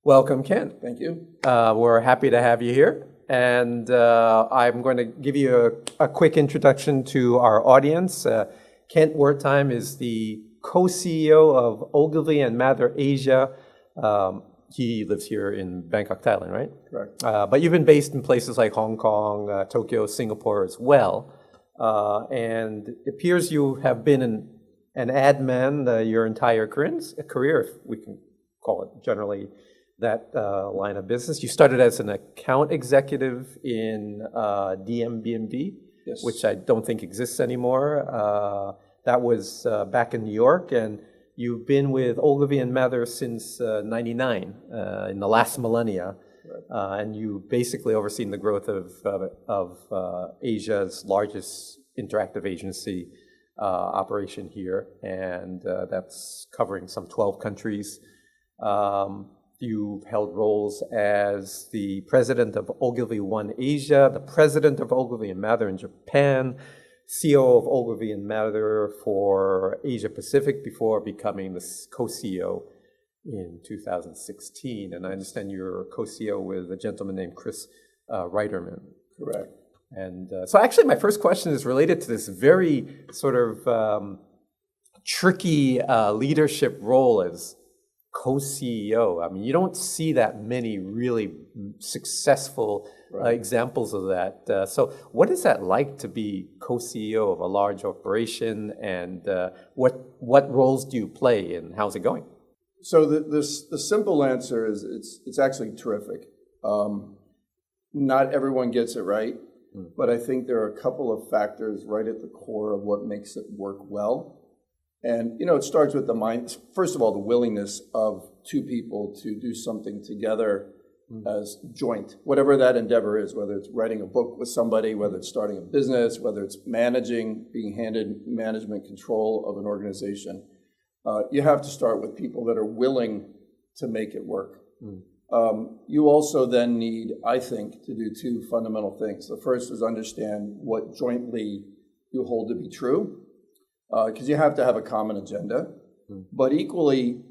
Welcome, Kent. Thank you. We're happy to have you here. And I'm going to give you a quick introduction to our audience. Kent Wertime is the co-CEO of Ogilvy and Mather Asia. He lives here in Bangkok, Thailand, right? Correct. But you've been based in places like Hong Kong, Tokyo, Singapore as well. And it appears you have been an ad man your entire career, if we can call it generally that line of business. You started as an account executive in DMBMD, Yes. which I don't think exists anymore. That was back in New York, and you've been with Ogilvy and Mather since '99, in the last millennia, Right. and you basically overseen the growth of Asia's largest interactive agency operation here, and that's covering some 12 countries. You've held roles as the president of Ogilvy One Asia, the president of Ogilvy and Mather in Japan, CEO of Ogilvy and Mather for Asia Pacific before becoming the co-CEO in 2016. And I understand you're co-CEO with a gentleman named Chris Reiterman. Correct. And so actually my first question is related to this very sort of tricky leadership role as co-CEO. I mean, you don't see that many really successful examples of that. So what is that like to be co-CEO of a large operation, and what roles do you play, and how's it going? So the simple answer is it's actually terrific. Not everyone gets it right, but I think there are a couple of factors right at the core of what makes it work well. And, it starts with the mind. First of all, the willingness of two people to do something together as joint, whatever that endeavor is, whether it's writing a book with somebody, whether it's starting a business, whether it's being handed management control of an organization. You have to start with people that are willing to make it work. You also then need, I think, to do two fundamental things. The first is understand what jointly you hold to be true, because you have to have a common agenda. But equally,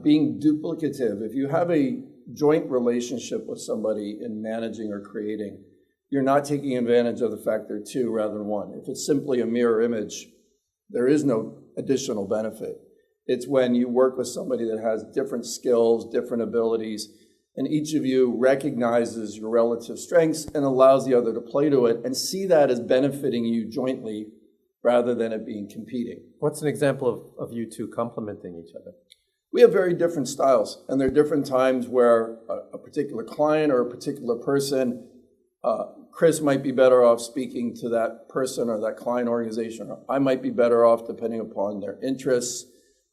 being duplicative, if you have a joint relationship with somebody in managing or creating, you're not taking advantage of the fact they're two rather than one. If it's simply a mirror image, there is no additional benefit. It's when you work with somebody that has different skills, different abilities, and each of you recognizes your relative strengths and allows the other to play to it and see that as benefiting you jointly rather than it being competing. What's an example of you two complementing each other? We have very different styles, and there are different times where a particular client or a particular person, Chris might be better off speaking to that person or that client organization, or I might be better off depending upon their interests.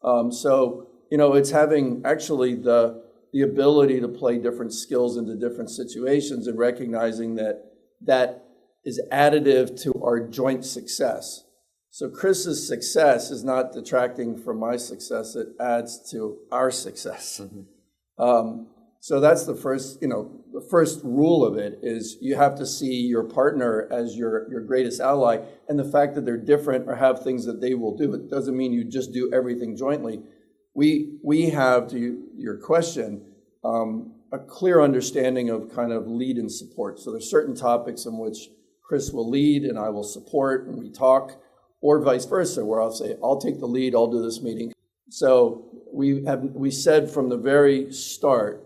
So, it's having actually the ability to play different skills into different situations and recognizing that is additive to our joint success. So Chris's success is not detracting from my success, it adds to our success. So that's the first rule of it is you have to see your partner as your greatest ally, and the fact that they're different or have things that they will do, it doesn't mean you just do everything jointly. We have, to your question, a clear understanding of kind of lead and support. So there's certain topics in which Chris will lead and I will support, and we talk, or vice versa, where I'll say, I'll take the lead, I'll do this meeting. So we said from the very start,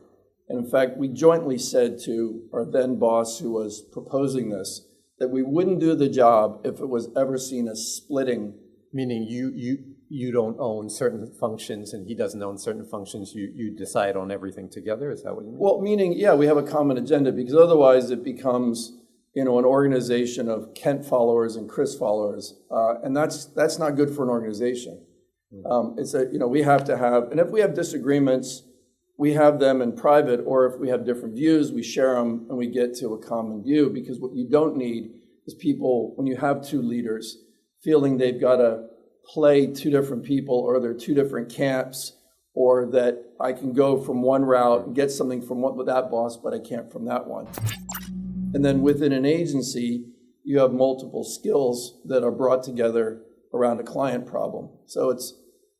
and in fact, we jointly said to our then boss who was proposing this, that we wouldn't do the job if it was ever seen as splitting. Meaning you don't own certain functions and he doesn't own certain functions, you decide on everything together? Is that what you mean? Well, meaning, yeah, we have a common agenda, because otherwise it becomes an organization of Kent followers and Chris followers, and that's not good for an organization. We have to have, and if we have disagreements, we have them in private, or if we have different views, we share them and we get to a common view, because what you don't need is people, when you have two leaders, feeling they've got to play two different people, or they're two different camps, or that I can go from one route and get something from that boss, but I can't from that one. And then within an agency, you have multiple skills that are brought together around a client problem. So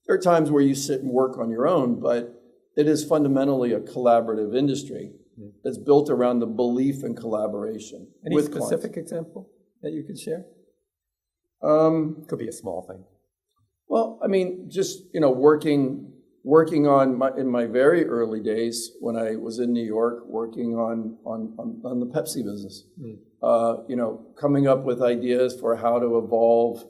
there are times where you sit and work on your own, but it is fundamentally a collaborative industry that's built around the belief in collaboration. Any with specific clients. example that you could share? Could be a small thing. Well, I mean, just, working on in my very early days when I was in New York, working on the Pepsi business, coming up with ideas for how to evolve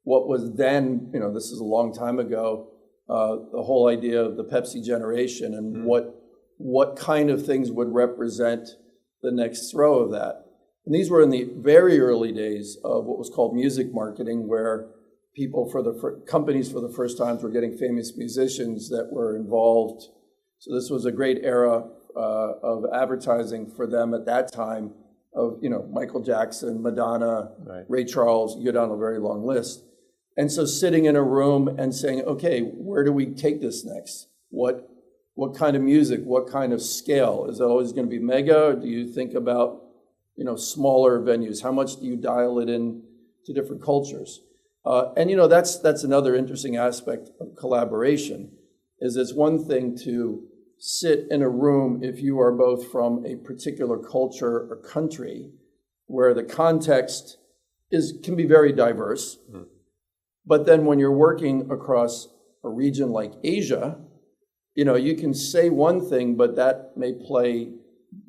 what was then, this is a long time ago, the whole idea of the Pepsi generation and what kind of things would represent the next throw of that. And these were in the very early days of what was called music marketing, where people companies for the first time were getting famous musicians that were involved. So this was a great era of advertising for them at that time of, Michael Jackson, Madonna, Right. Ray Charles, you go down a very long list. And so sitting in a room and saying, okay, where do we take this next? What kind of music, what kind of scale? Is it always going to be mega, or do you think about, smaller venues? How much do you dial it in to different cultures? And that's another interesting aspect of collaboration, is it's one thing to sit in a room if you are both from a particular culture or country where the context can be very diverse. But then when you're working across a region like Asia, you can say one thing, but that may play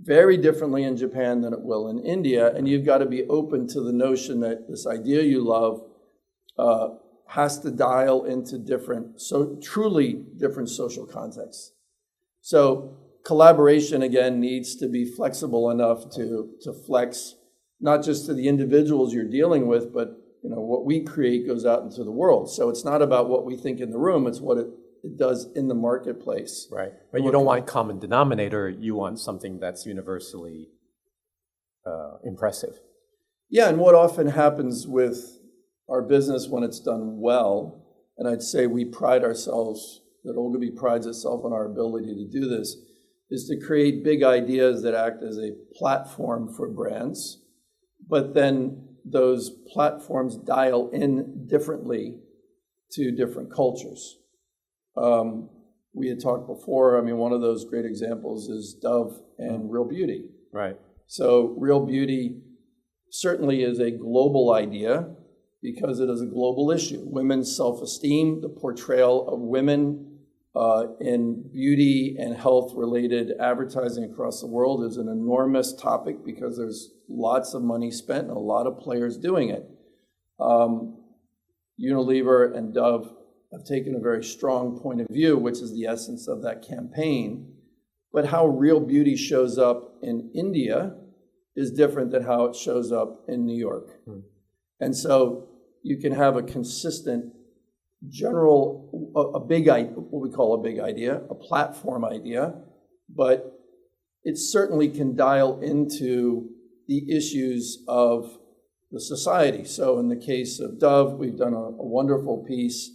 very differently in Japan than it will in India. And you've got to be open to the notion that this idea you love has to dial into truly different social contexts. So collaboration, again, needs to be flexible enough to flex, not just to the individuals you're dealing with, but what we create goes out into the world. So it's not about what we think in the room, it's what it does in the marketplace. Right. But you don't want common denominator, you want something that's universally impressive. Yeah, and what often happens with our business when it's done well, and I'd say we pride ourselves, that Ogilvy prides itself on our ability to do this, is to create big ideas that act as a platform for brands, but then those platforms dial in differently to different cultures. We had talked before, one of those great examples is Dove and Real Beauty. Right. So Real Beauty certainly is a global idea because it is a global issue. Women's self-esteem, the portrayal of women in beauty and health-related advertising across the world is an enormous topic because there's lots of money spent and a lot of players doing it. Unilever and Dove have taken a very strong point of view, which is the essence of that campaign. But how Real Beauty shows up in India is different than how it shows up in New York. And so you can have a consistent general, what we call a big idea, a platform idea, but it certainly can dial into the issues of the society. So in the case of Dove, we've done a wonderful piece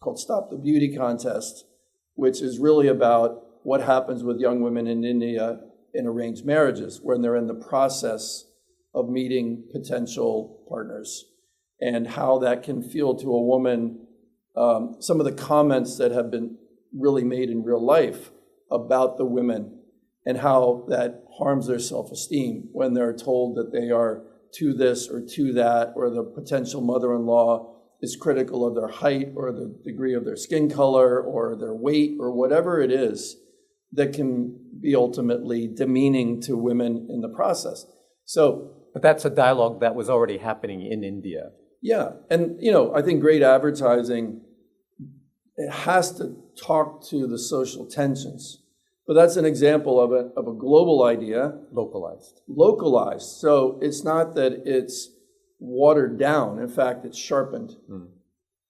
called Stop the Beauty Contest, which is really about what happens with young women in India in arranged marriages when they're in the process of meeting potential partners, and how that can feel to a woman. Some of the comments that have been really made in real life about the women and how that harms their self-esteem when they're told that they are to this or to that, or the potential mother-in-law is critical of their height or the degree of their skin color or their weight or whatever it is that can be ultimately demeaning to women in the process. But that's a dialogue that was already happening in India. Yeah, and I think great advertising, it has to talk to the social tensions. But that's an example of a global idea. Localized. So it's not that it's watered down. In fact, it's sharpened.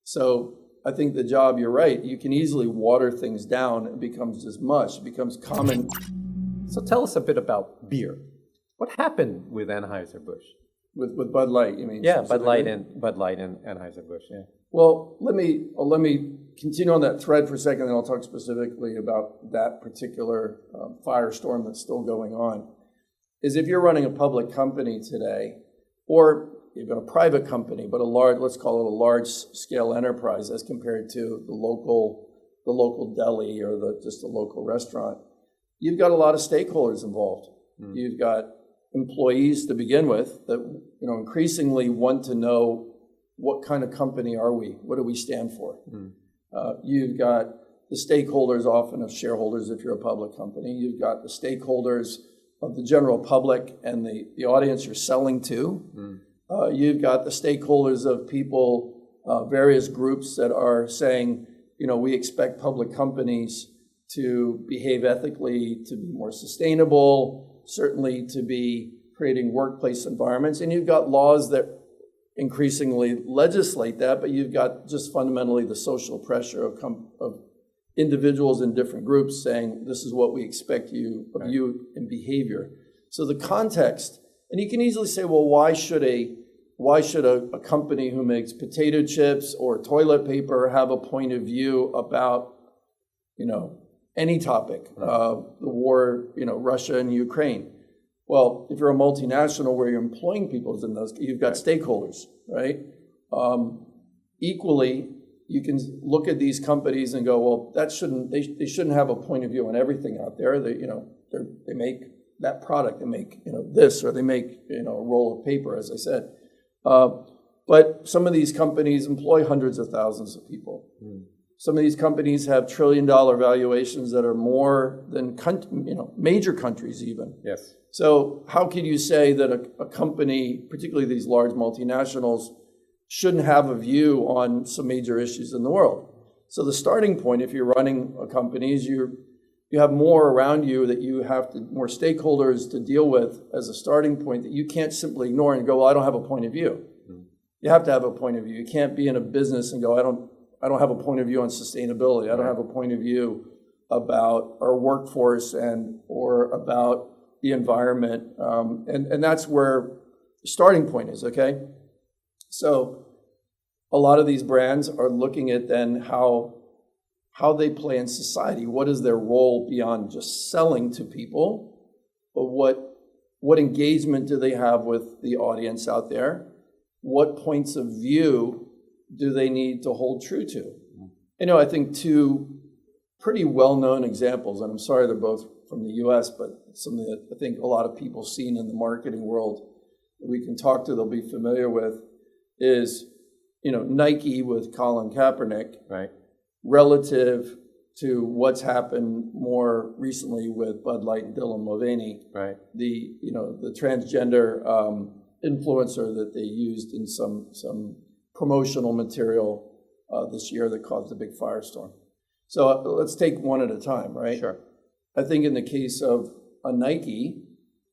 So I think the job, you're right, you can easily water things down. It becomes just mush. It becomes common. So tell us a bit about beer. What happened with Anheuser-Busch? With Bud Light, you mean? Yeah, Bud Light and Anheuser-Busch, yeah. Well, let me continue on that thread for a second, and I'll talk specifically about that particular firestorm that's still going on. Is if you're running a public company today, or even a private company, but let's call it a large-scale enterprise as compared to the local local deli or just the local restaurant. You've got a lot of stakeholders involved. You've got employees to begin with that increasingly want to know, what kind of company are we? What do we stand for? You've got the stakeholders often of shareholders if you're a public company. You've got the stakeholders of the general public and the audience you're selling to. You've got the stakeholders of people, various groups that are saying, we expect public companies to behave ethically, to be more sustainable, certainly to be creating workplace environments. And you've got laws that increasingly legislate that, but you've got just fundamentally the social pressure of individuals in different groups saying, this is what we expect of you in behavior. So the context, and you can easily say, well, why should a company who makes potato chips or toilet paper have a point of view about, any topic, the war, Russia and Ukraine? Well, if you're a multinational where you're employing people in those, you've got stakeholders, right? Equally, you can look at these companies and go, well, they shouldn't have a point of view on everything out there. They make that product, they make this, or they make a roll of paper, as I said. But some of these companies employ hundreds of thousands of people. Some of these companies have trillion-dollar valuations that are more than major countries even. Yes. So how can you say that a company, particularly these large multinationals, shouldn't have a view on some major issues in the world? So the starting point, if you're running a company, is you have more around you that you have more stakeholders to deal with as a starting point that you can't simply ignore and go, well, I don't have a point of view. You have to have a point of view. You can't be in a business and go, I don't have a point of view on sustainability. I don't have a point of view about our workforce or about the environment. And that's where the starting point is, okay? So a lot of these brands are looking at then how they play in society. What is their role beyond just selling to people? But what engagement do they have with the audience out there? What points of view do they need to hold true to? I think two pretty well-known examples, and I'm sorry they're both from the US, but something that I think a lot of people seen in the marketing world that we can talk to, they'll be familiar with, is Nike with Colin Kaepernick, right, relative to what's happened more recently with Bud Light and Dylan Mulvaney, right, the transgender influencer that they used in some promotional material this year that caused a big firestorm. So let's take one at a time, right? Sure. I think in the case of a Nike,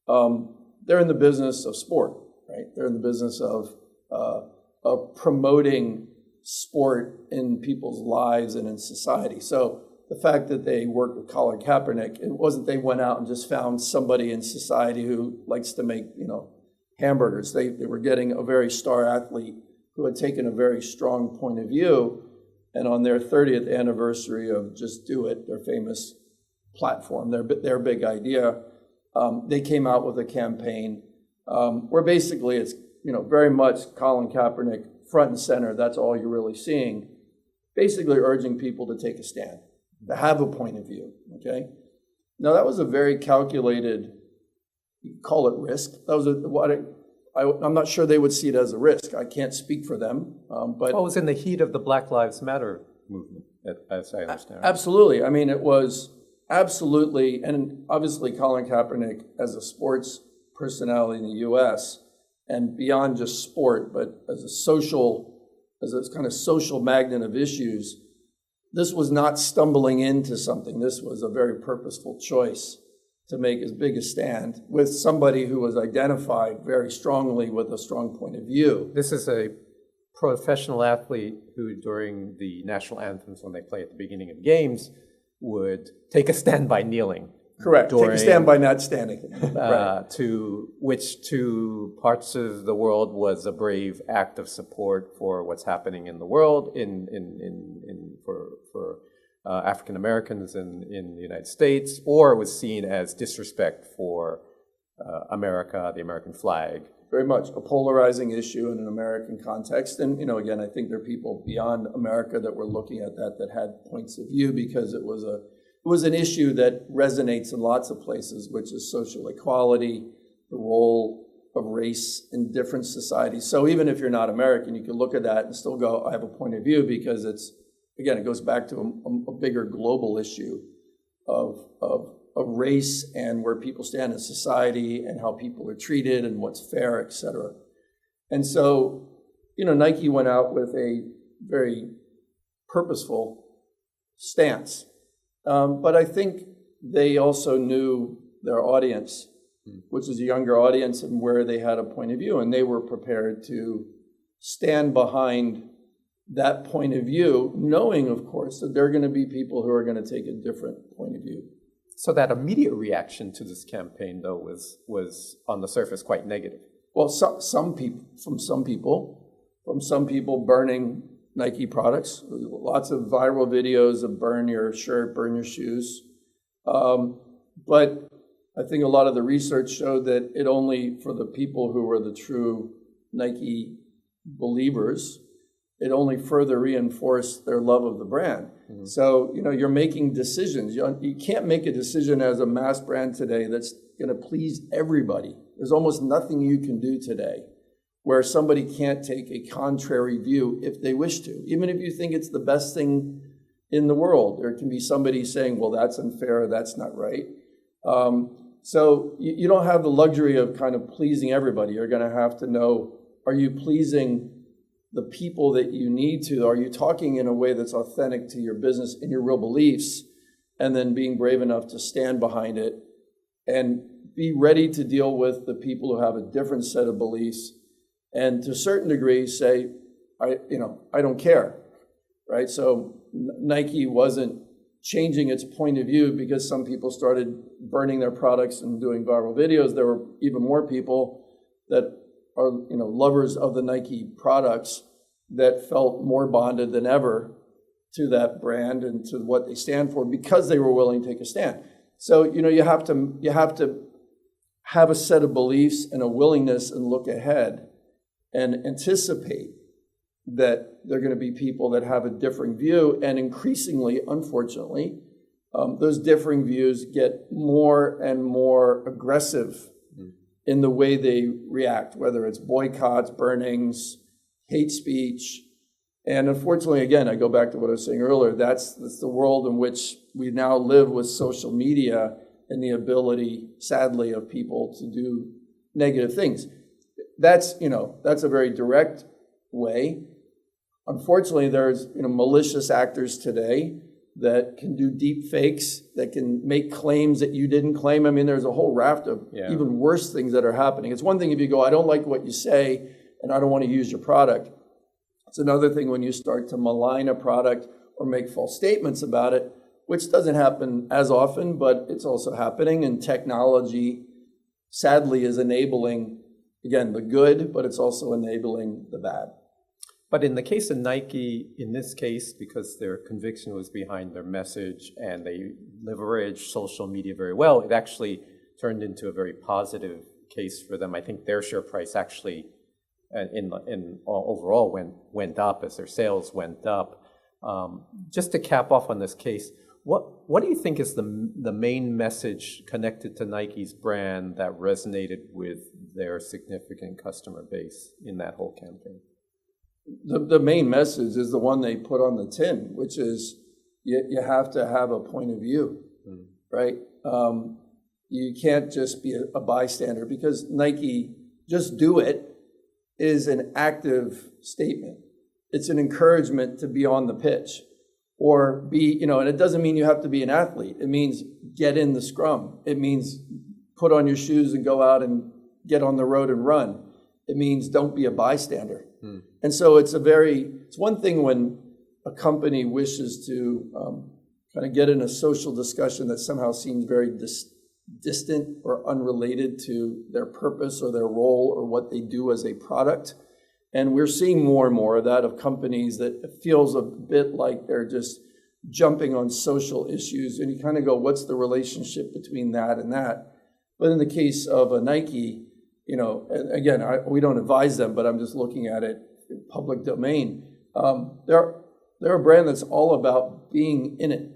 they're in the business of sport, right? They're in the business of promoting sport in people's lives and in society. So the fact that they worked with Colin Kaepernick, it wasn't they went out and just found somebody in society who likes to make, hamburgers. They were getting a very star athlete who had taken a very strong point of view. And on their 30th anniversary of Just Do It, their famous platform, their big idea, they came out with a campaign where basically it's, very much Colin Kaepernick front and center. That's all you're really seeing. Basically urging people to take a stand, to have a point of view, okay? Now that was a very calculated, you could call it risk. That was I'm not sure they would see it as a risk. I can't speak for them, but it was in the heat of the Black Lives Matter movement, as I understand. Right? Absolutely. I mean, it was absolutely, and obviously Colin Kaepernick as a sports personality in the U.S. and beyond just sport, but as a kind of social magnet of issues, this was not stumbling into something. This was a very purposeful choice to make as big a stand with somebody who was identified very strongly with a strong point of view. This is a professional athlete who, during the national anthems when they play at the beginning of games, would take a stand by kneeling. Correct. Take a stand by not standing. Right. To parts of the world was a brave act of support for what's happening in the world, for African Americans in the United States, or it was seen as disrespect for America, the American flag, very much a polarizing issue in an American context. And, again, I think there are people beyond America that were looking at that had points of view, because it was an issue that resonates in lots of places, which is social equality, the role of race in different societies. So even if you're not American, you can look at that and still go, I have a point of view, because it goes back to a bigger global issue of race and where people stand in society and how people are treated and what's fair, et cetera. And so, Nike went out with a very purposeful stance. But I think they also knew their audience, which is a younger audience, and where they had a point of view, and they were prepared to stand behind that point of view, knowing, of course, that there are going to be people who are going to take a different point of view. So that immediate reaction to this campaign, though, was on the surface quite negative. Well, some people burning Nike products, lots of viral videos of burn your shirt, burn your shoes. But I think a lot of the research showed that it only, for the people who were the true Nike believers, it only further reinforced their love of the brand. Mm-hmm. So, you're making decisions. You can't make a decision as a mass brand today that's going to please everybody. There's almost nothing you can do today where somebody can't take a contrary view if they wish to. Even if you think it's the best thing in the world, there can be somebody saying, well, that's unfair, that's not right. So you don't have the luxury of kind of pleasing everybody. You're going to have to know, are you pleasing the people that you need to? Are you talking in a way that's authentic to your business and your real beliefs, and then being brave enough to stand behind it and be ready to deal with the people who have a different set of beliefs, and to a certain degree say, I don't care, right? So Nike wasn't changing its point of view because some people started burning their products and doing viral videos. There were even more people that are lovers of the Nike products that felt more bonded than ever to that brand and to what they stand for, because they were willing to take a stand. So you have to have a set of beliefs and a willingness and look ahead and anticipate that there are going to be people that have a differing view, and increasingly, unfortunately, those differing views get more and more aggressive in the way they react, whether it's boycotts, burnings, hate speech. And unfortunately, again, I go back to what I was saying earlier, that's the world in which we now live with social media and the ability, sadly, of people to do negative things. That's a very direct way. Unfortunately, there's malicious actors today that can do deep fakes, that can make claims that you didn't claim. I mean, there's a whole raft of even worse things that are happening. It's one thing if you go, I don't like what you say, and I don't want to use your product. It's another thing when you start to malign a product or make false statements about it, which doesn't happen as often, but it's also happening. And technology, sadly, is enabling, again, the good, but it's also enabling the bad. But in the case of Nike, in this case, because their conviction was behind their message and they leveraged social media very well, it actually turned into a very positive case for them. I think their share price actually, overall, went up as their sales went up. Just to cap off on this case, what do you think is the main message connected to Nike's brand that resonated with their significant customer base in that whole campaign? The main message is the one they put on the tin, which is you have to have a point of view, right? You can't just be a bystander, because Nike, just do it, is an active statement. It's an encouragement to be on the pitch or be, and it doesn't mean you have to be an athlete. It means get in the scrum. It means put on your shoes and go out and get on the road and run. It means don't be a bystander. And so it's one thing when a company wishes to kind of get in a social discussion that somehow seems very distant or unrelated to their purpose or their role or what they do as a product. And we're seeing more and more of that, of companies that it feels a bit like they're just jumping on social issues. And you kind of go, what's the relationship between that and that? But in the case of a Nike, and again, we don't advise them, but I'm just looking at it in public domain. They're a brand that's all about being in it.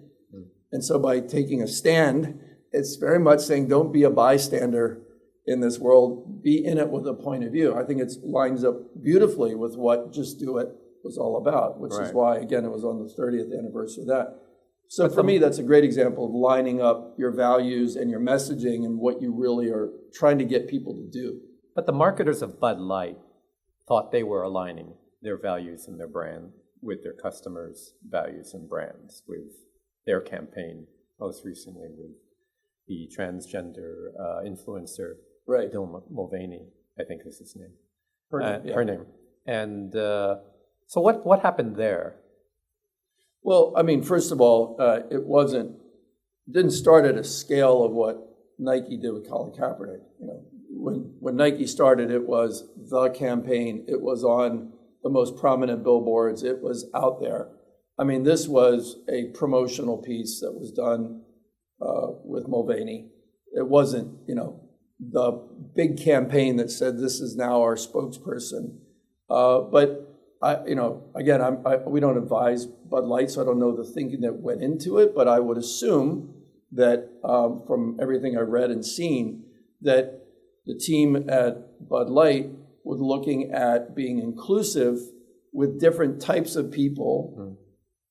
And so by taking a stand, it's very much saying don't be a bystander in this world, be in it with a point of view. I think it lines up beautifully with what Just Do It was all about, which is why, again, it was on the 30th anniversary of that. So for me, that's a great example of lining up your values and your messaging and what you really are trying to get people to do. But the marketers of Bud Light thought they were aligning their values and their brand with their customers' values and brands, with their campaign, most recently with the transgender influencer, Dylan Mulvaney, I think is his name. Her name. And so what happened there? Well, I mean, first of all, it didn't start at a scale of what Nike did with Colin Kaepernick. When Nike started, it was the campaign. It was on the most prominent billboards. It was out there. I mean, this was a promotional piece that was done with Mulvaney. It wasn't, the big campaign that said this is now our spokesperson. But we don't advise Bud Light, so I don't know the thinking that went into it. But I would assume that from everything I read and seen, that the team at Bud Light was looking at being inclusive with different types of people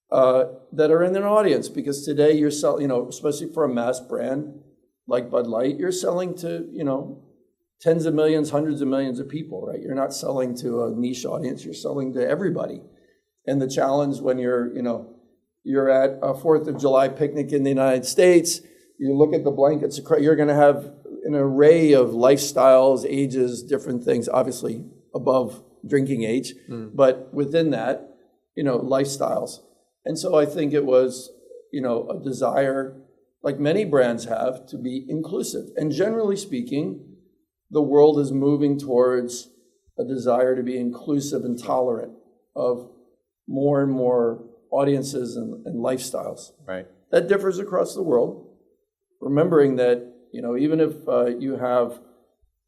that are in an audience. Because today you're selling, especially for a mass brand like Bud Light, you're selling to, tens of millions, hundreds of millions of people, right? You're not selling to a niche audience, you're selling to everybody. And the challenge when you're at a 4th of July picnic in the United States, you look at the blankets, you're gonna have an array of lifestyles, ages, different things, obviously above drinking age, but within that, lifestyles. And so I think it was, a desire, like many brands have, to be inclusive. And generally speaking, the world is moving towards a desire to be inclusive and tolerant of more and more audiences and lifestyles. Right. That differs across the world. Remembering that, even if you have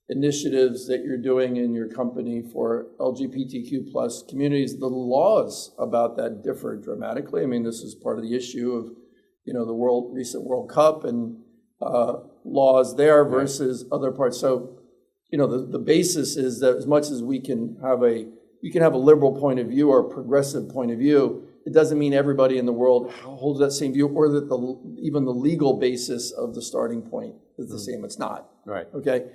initiatives that you're doing in your company for LGBTQ plus communities, the laws about that differ dramatically. I mean, this is part of the issue of, the recent World Cup and laws there versus other parts. So, the basis is that as much as you can have a liberal point of view or a progressive point of view, it doesn't mean everybody in the world holds that same view, or that even the legal basis of the starting point is the same. It's not. Right. Okay.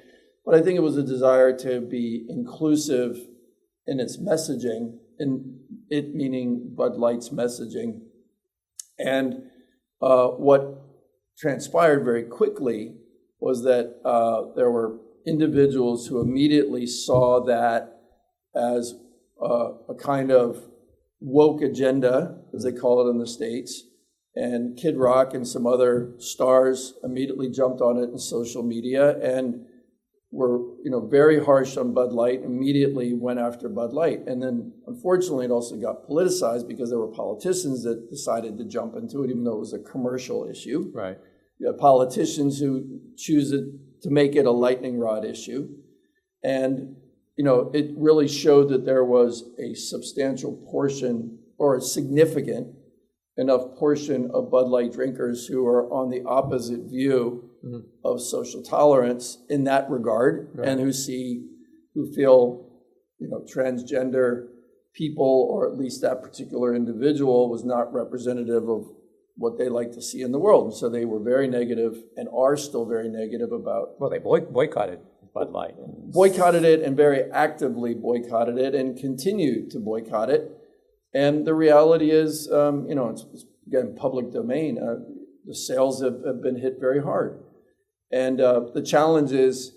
But I think it was a desire to be inclusive in its messaging, in it meaning Bud Light's messaging. And what transpired very quickly was that there were individuals who immediately saw that as a kind of woke agenda, as they call it in the States. And Kid Rock and some other stars immediately jumped on it in social media and were, very harsh on Bud Light, immediately went after Bud Light. And then, unfortunately, it also got politicized because there were politicians that decided to jump into it, even though it was a commercial issue. Right. You have politicians who choose to make it a lightning rod issue. And, it really showed that there was a substantial portion, or a significant enough portion of Bud Light drinkers who are on the opposite view of social tolerance in that regard, and who feel, transgender people, or at least that particular individual, was not representative of what they like to see in the world. And so they were very negative, and are still very negative about. Well, they boycotted Bud Light. Boycotted it, and very actively boycotted it, and continue to boycott it. And the reality is, it's again, public domain. The sales have been hit very hard. And the challenge is,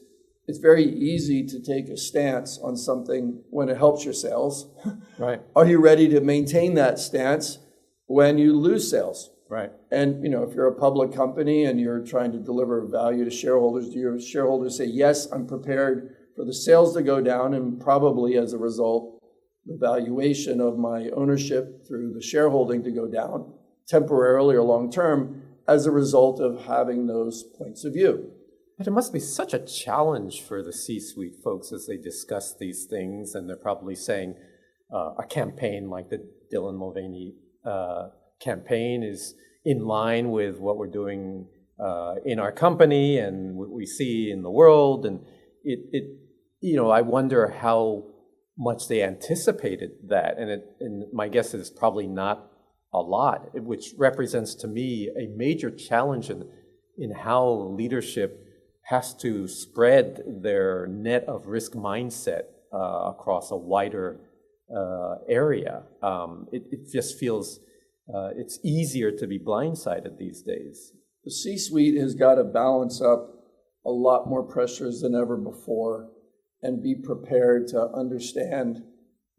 it's very easy to take a stance on something when it helps your sales. Right. Are you ready to maintain that stance when you lose sales? Right. And, if you're a public company and you're trying to deliver value to shareholders, do your shareholders say, yes, I'm prepared for the sales to go down, and probably as a result, the valuation of my ownership through the shareholding to go down temporarily or long term as a result of having those points of view. But it must be such a challenge for the C-suite folks as they discuss these things, and they're probably saying a campaign like the Dylan Mulvaney campaign is in line with what we're doing in our company and what we see in the world, and I wonder how much they anticipated that, and my guess is probably not a lot, which represents to me a major challenge in how leadership has to spread their net of risk mindset across a wider area. It just feels it's easier to be blindsided these days. The C-suite has got to balance up a lot more pressures than ever before and be prepared to understand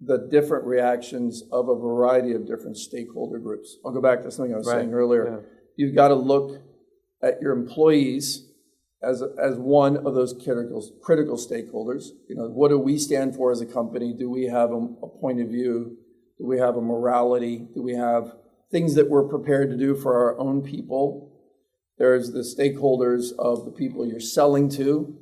the different reactions of a variety of different stakeholder groups. I'll go back to something I was saying earlier. Yeah. You've got to look at your employees as one of those critical stakeholders. What do we stand for as a company? Do we have a point of view? Do we have a morality? Do we have things that we're prepared to do for our own people? There's the stakeholders of the people you're selling to.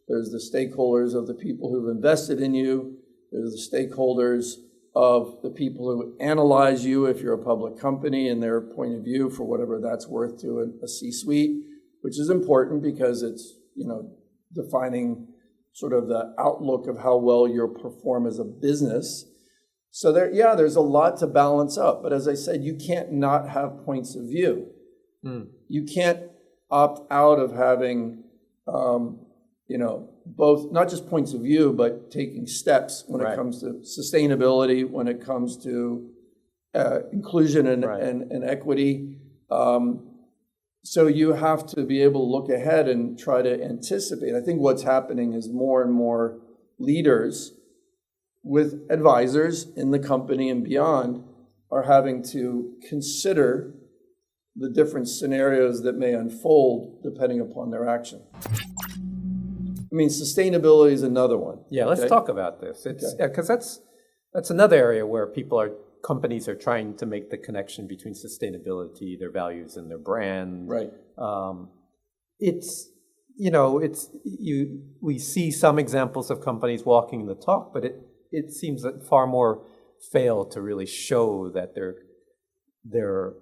There's the stakeholders of the people who've invested in you. There's the stakeholders of the people who analyze you if you're a public company and their point of view for whatever that's worth to a C-suite, which is important because it's, defining sort of the outlook of how well you'll perform as a business. So there's a lot to balance up. But as I said, you can't not have points of view. You can't opt out of having, both, not just points of view, but taking steps when it comes to sustainability, when it comes to inclusion and equity. So you have to be able to look ahead and try to anticipate. I think what's happening is more and more leaders with advisors in the company and beyond are having to consider the different scenarios that may unfold depending upon their action. I mean, sustainability is another one. Yeah, let's talk about this. Because that's another area where companies are trying to make the connection between sustainability, their values, and their brand. Right. We see some examples of companies walking the talk, but it seems that far more fail to really show that they're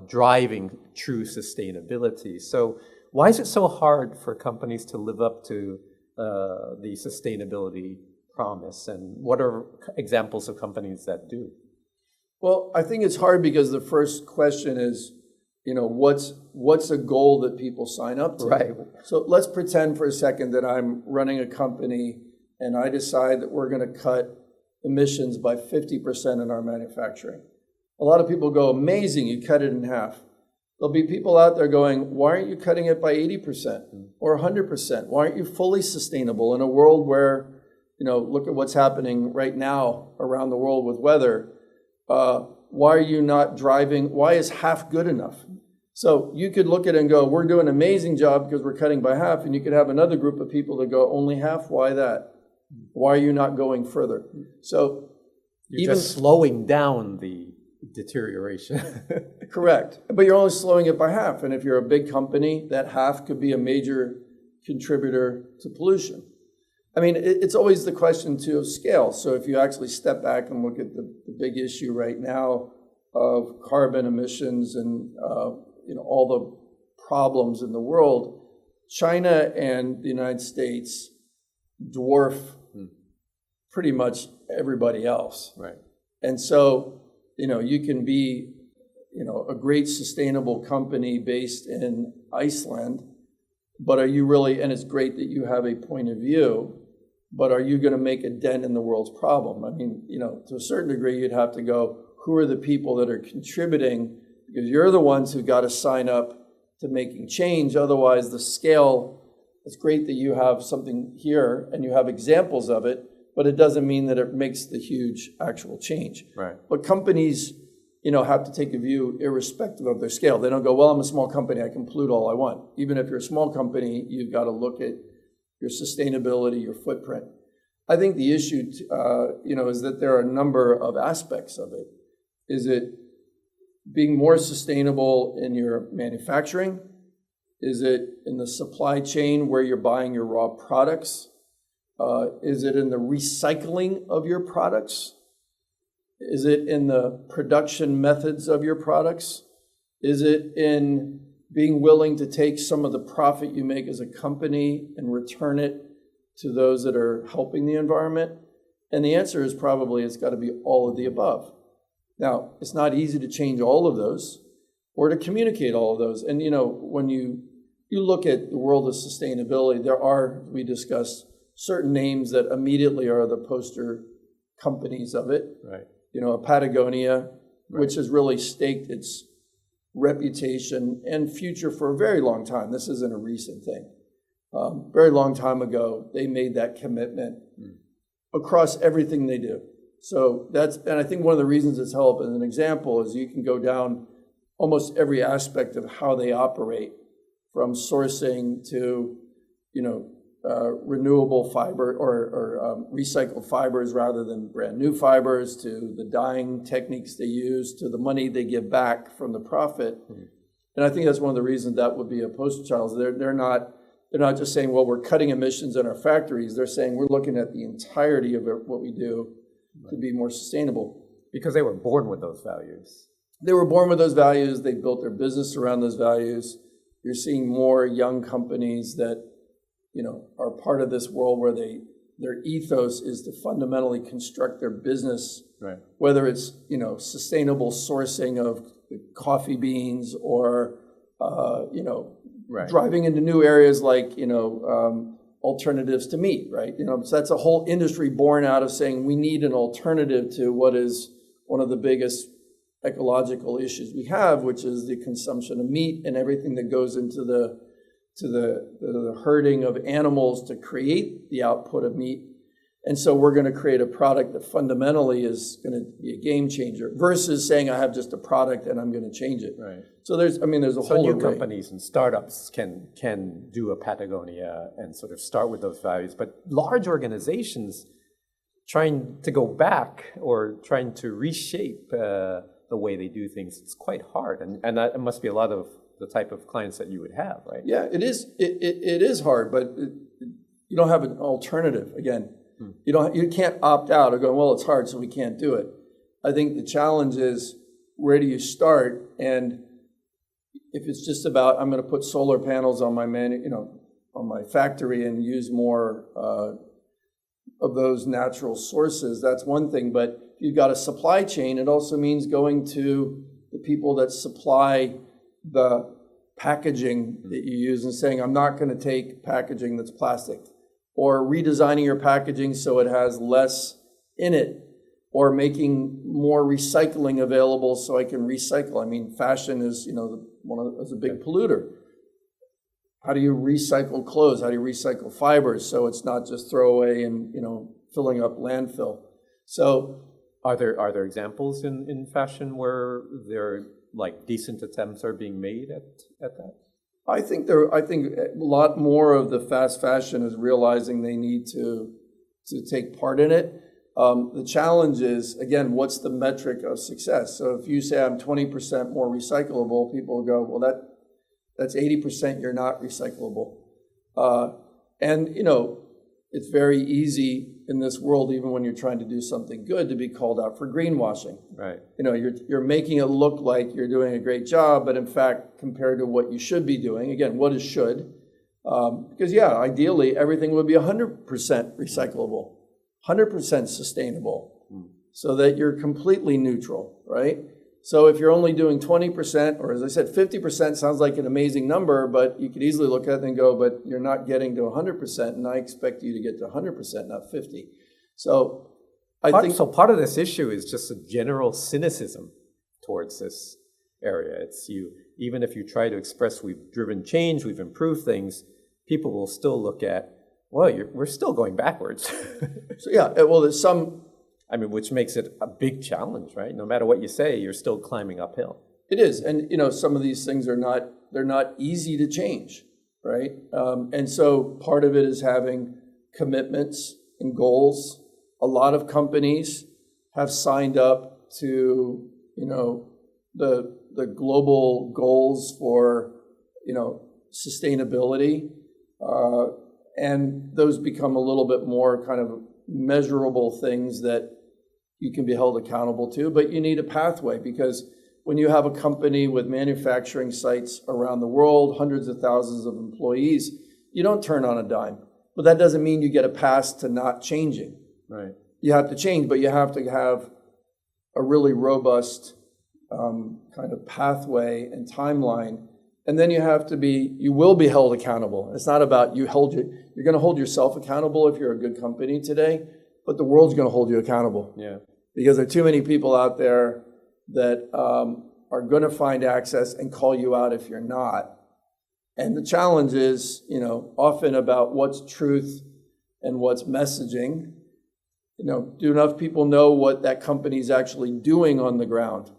driving true sustainability. So why is it so hard for companies to live up to the sustainability promise? And what are examples of companies that do? Well, I think it's hard because the first question is, what's a goal that people sign up to? Right. So let's pretend for a second that I'm running a company and I decide that we're going to cut emissions by 50% in our manufacturing. A lot of people go, amazing, you cut it in half. There'll be people out there going, why aren't you cutting it by 80% or 100%? Why aren't you fully sustainable in a world where, look at what's happening right now around the world with weather. Why are you not driving? Why is half good enough? So you could look at it and go, we're doing an amazing job because we're cutting by half. And you could have another group of people that go, only half? Why that? Why are you not going further? So you're just slowing down the deterioration. Correct. But you're only slowing it by half. And if you're a big company, that half could be a major contributor to pollution. I mean, it's always the question, too, of scale. So if you actually step back and look at the big issue right now of carbon emissions and all the problems in the world, China and the United States dwarf pretty much everybody else. Right. And so, you can be, a great sustainable company based in Iceland, but are you really, and it's great that you have a point of view, but are you going to make a dent in the world's problem? I mean, to a certain degree, you'd have to go, who are the people that are contributing? Because you're the ones who got to sign up to making change. Otherwise, the scale, it's great that you have something here and you have examples of it, but it doesn't mean that it makes the huge actual change. Right. But companies, have to take a view irrespective of their scale. They don't go, well, I'm a small company, I can pollute all I want. Even if you're a small company, you've got to look at your sustainability, your footprint. I think the issue, is that there are a number of aspects of it. Is it being more sustainable in your manufacturing? Is it in the supply chain where you're buying your raw products? Is it in the recycling of your products? Is it in the production methods of your products? Is it in being willing to take some of the profit you make as a company and return it to those that are helping the environment? And the answer is probably it's got to be all of the above. Now, it's not easy to change all of those or to communicate all of those. And, when you look at the world of sustainability, there are, we discussed, certain names that immediately are the poster companies of it. Right. Patagonia, which has really staked its reputation and future for a very long time. This isn't a recent thing. Very long time ago, they made that commitment across everything they do. So and I think one of the reasons it's helped as an example is you can go down almost every aspect of how they operate, from sourcing to, renewable fiber or recycled fibers rather than brand new fibers, to the dyeing techniques they use, to the money they give back from the profit. And I think that's one of the reasons that would be a poster child. They're not just saying, well, we're cutting emissions in our factories. They're saying we're looking at the entirety of what we do to be more sustainable. Because they were born with those values. They were born with those values. They built their business around those values. You're seeing more young companies that, are part of this world where their ethos is to fundamentally construct their business, right, whether it's, sustainable sourcing of coffee beans or, right, driving into new areas like, alternatives to meat, right? So that's a whole industry born out of saying we need an alternative to what is one of the biggest ecological issues we have, which is the consumption of meat and everything that goes into the herding of animals to create the output of meat. And so we're going to create a product that fundamentally is going to be a game changer versus saying I have just a product and I'm going to change it. Right. So there's a whole new array. Companies and startups can do a Patagonia and sort of start with those values, but large organizations trying to go back or trying to reshape the way they do things, it's quite hard, and that must be a lot of the type of clients that you would have, right? Yeah, it is. It is hard, but you don't have an alternative. Again, you can't opt out or go, well, it's hard, so we can't do it. I think the challenge is where do you start? And if it's just about I'm going to put solar panels on my on my factory and use more of those natural sources, that's one thing. But if you've got a supply chain, it also means going to the people that supply the packaging that you use and saying, I'm not going to take packaging that's plastic, or redesigning your packaging so it has less in it, or making more recycling available so I can recycle. I mean, fashion is, is a big polluter. How do you recycle clothes? How do you recycle fibers so it's not just throwaway and, filling up landfill? So are there examples in fashion where there like decent attempts are being made at that? I think a lot more of the fast fashion is realizing they need to take part in it. The challenge is, again, what's the metric of success? So if you say I'm 20% more recyclable, people will go, well, that's 80% you're not recyclable. And it's very easy in this world, even when you're trying to do something good, to be called out for greenwashing. Right. You're making it look like you're doing a great job, but in fact, compared to what you should be doing, again, what is should? Because ideally, everything would be 100% recyclable, 100% sustainable, so that you're completely neutral, right? So if you're only doing 20%, or as I said, 50% sounds like an amazing number, but you could easily look at it and go, but you're not getting to 100%, and I expect you to get to 100%, not 50. So I think part of this issue is just a general cynicism towards this area. It's even if you try to express we've driven change, we've improved things, people will still look at, well, we're still going backwards. So there's some. Which makes it a big challenge, right? No matter what you say, you're still climbing uphill. It is, and some of these things they're not easy to change, right? And so part of it is having commitments and goals. A lot of companies have signed up to, the global goals for, sustainability, and those become a little bit more kind of measurable things that you can be held accountable to, but you need a pathway, because when you have a company with manufacturing sites around the world, hundreds of thousands of employees, you don't turn on a dime. But that doesn't mean you get a pass to not changing. Right. You have to change, but you have to have a really robust kind of pathway and timeline. And then you will be held accountable. It's not about you're going to hold yourself accountable if you're a good company today, but the world's going to hold you accountable. Yeah. Because there are too many people out there that are going to find access and call you out if you're not. And the challenge is, often about what's truth and what's messaging. Do enough people know what that company's actually doing on the ground?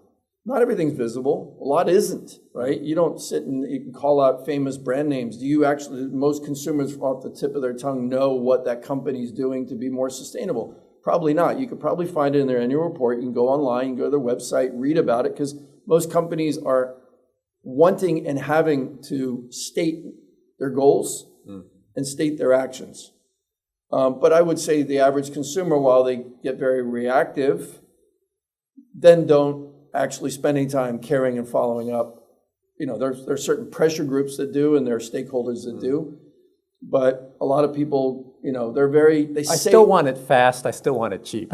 Not everything's visible. A lot isn't, right? You don't sit and you can call out famous brand names. Do you actually, most consumers off the tip of their tongue know what that company's doing to be more sustainable? Probably not. You could probably find it in their annual report. You can go online, you can go to their website, read about it, because most companies are wanting and having to state their goals and state their actions. But I would say the average consumer, while they get very reactive, then don't actually spend any time caring and following up. There's certain pressure groups that do, and there are stakeholders that do. But a lot of people, I still want it fast. I still want it cheap.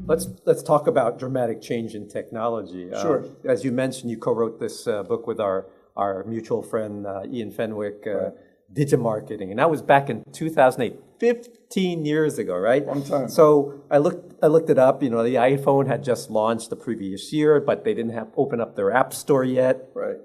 Let's talk about dramatic change in technology. Sure. As you mentioned, you co-wrote this book with our mutual friend, Ian Fenwick, right. Digimarketing. And that was back in 2008, 15 years ago, right? Long time. So I looked it up. The iPhone had just launched the previous year, but they didn't open up their app store yet. Right.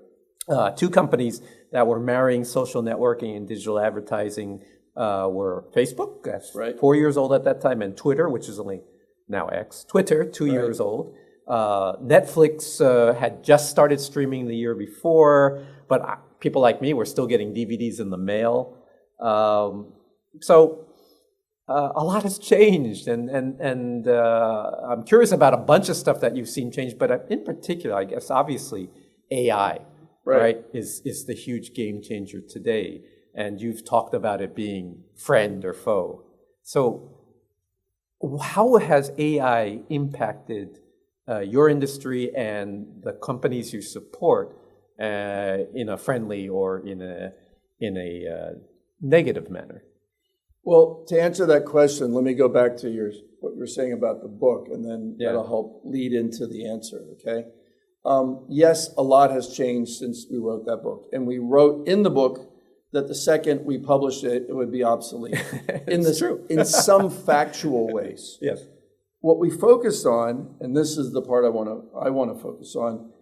Two companies that were marrying social networking and digital advertising were Facebook, that's right. 4 years old at that time, and Twitter, which is only now X. Twitter, 2 years old. Netflix had just started streaming the year before, but people like me were still getting DVDs in the mail. So a lot has changed, and I'm curious about a bunch of stuff that you've seen change, but in particular, I guess, obviously, AI, right, is the huge game changer today. And you've talked about it being friend or foe. So how has AI impacted your industry and the companies you support in a friendly or in a negative manner? Well, to answer that question, let me go back to what you're saying about the book, and then that'll help lead into the answer, okay? Yes, a lot has changed since we wrote that book. And we wrote in the book that the second we published it, it would be obsolete. True. In some factual ways. Yes. What we focused on, and this is the part I want to focus on,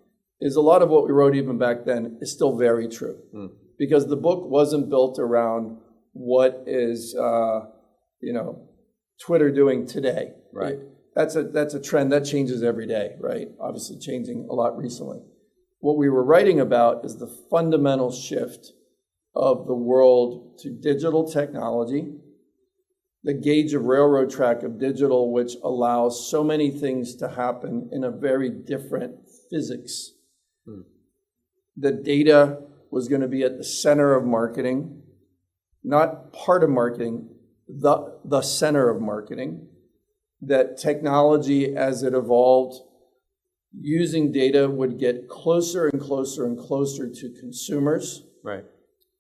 is a lot of what we wrote even back then is still very true. Because the book wasn't built around what is Twitter doing today. Right. That's a trend that changes every day, right? Obviously changing a lot recently. What we were writing about is the fundamental shift of the world to digital technology, the gauge of railroad track of digital, which allows so many things to happen in a very different physics. The data was going to be at the center of marketing, not part of marketing, the center of marketing. That technology, as it evolved, using data would get closer and closer and closer to consumers. Right.